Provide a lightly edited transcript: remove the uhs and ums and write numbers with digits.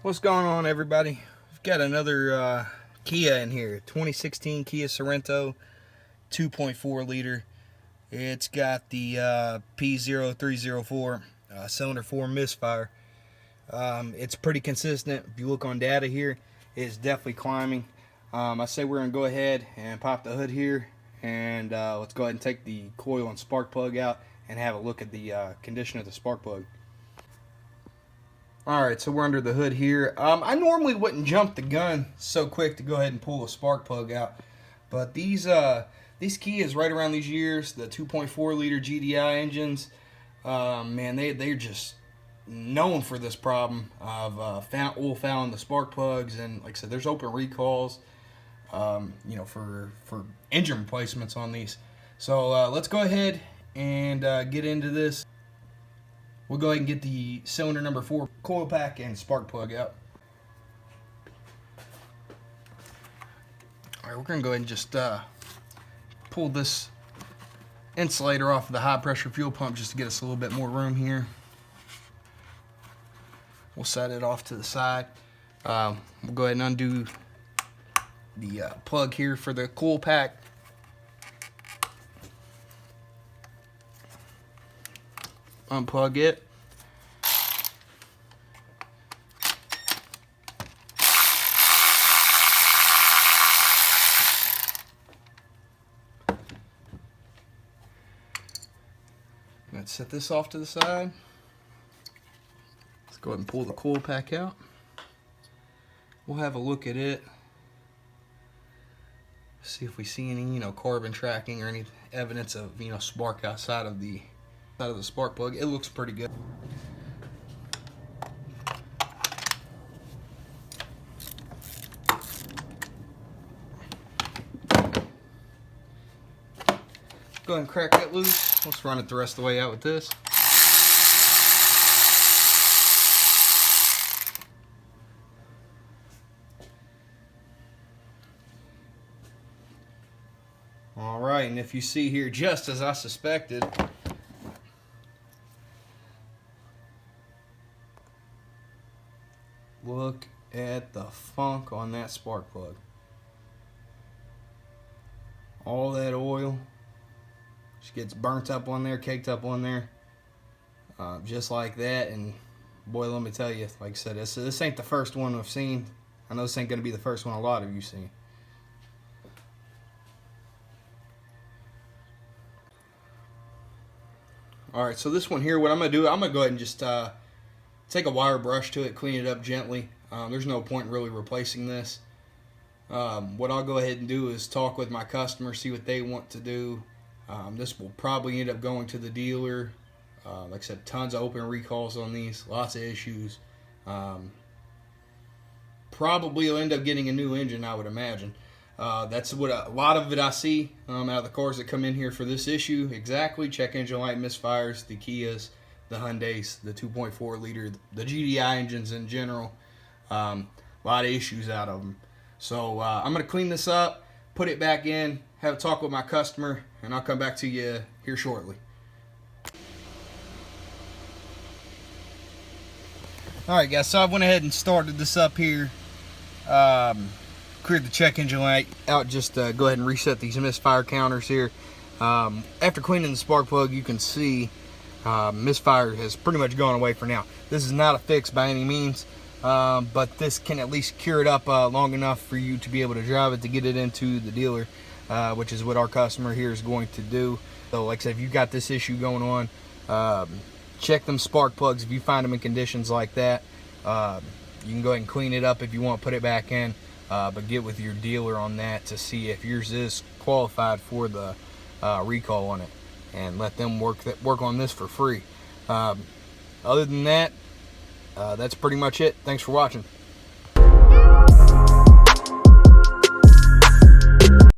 What's going on, everybody? We've got another Kia in here, 2016 Kia Sorento, 2.4 liter. It's got the P0304 cylinder 4 misfire. It's pretty consistent. If you look on data here, it's definitely climbing. I say we're going to go ahead and pop the hood here, and let's go ahead and take the coil and spark plug out and have a look at the condition of the spark plug. Alright, so we're under the hood here. I normally wouldn't jump the gun so quick to go ahead and pull a spark plug out, but these Kias right around these years, the 2.4 liter GDI engines, man, they're just known for this problem of oil fouling the spark plugs. And like I said, there's open recalls, you know, for engine replacements on these. So let's go ahead and get into this. We'll go ahead and get the cylinder number 4 coil pack and spark plug out. Alright, we're going to go ahead and just pull this insulator off of the high pressure fuel pump just to get us a little bit more room here. We'll set it off to the side. We'll go ahead and undo the plug here for the coil pack. Unplug it. Let's set this off to the side. Let's go ahead and pull the coil pack out. We'll have a look at it. See if we see any, carbon tracking or any evidence of, spark outside of the spark plug. It looks pretty good. Go ahead and crack that loose. Let's run it the rest of the way out with this. Alright, and if you see here, just as I suspected, look at the funk on that spark plug. All that oil just gets burnt up on there, caked up on there, just like that. And boy, let me tell you, like I said, this ain't the first one we've seen. I know this ain't going to be the first one a lot of you seen. Alright, so this one here, what I'm going to do, I'm going to go ahead and just take a wire brush to it, clean it up gently. There's no point in really replacing this. What I'll go ahead and do is talk with my customer, see what they want to do. This will probably end up going to the dealer. Like I said, tons of open recalls on these, lots of issues. Probably will end up getting a new engine, I would imagine. That's what a lot of it I see out of the cars that come in here for this issue. Exactly, check engine light misfires, the Kias, the Hyundais, the 2.4 liter, the GDI engines in general. A lot of issues out of them. So I'm going to clean this up, put it back in, have a talk with my customer, and I'll come back to you here shortly. Alright guys, so I went ahead and started this up here. Cleared the check engine light out, just go ahead and reset these misfire counters here. After cleaning the spark plug, you can see misfire has pretty much gone away for now. This is not a fix by any means, but this can at least cure it up long enough for you to be able to drive it to get it into the dealer, which is what our customer here is going to do. So like I said, if you've got this issue going on, check them spark plugs. If you find them in conditions like that, you can go ahead and clean it up if you want to put it back in, but get with your dealer on that to see if yours is qualified for the recall on it, and let them work on this for free. Other than that, that's pretty much it. Thanks for watching.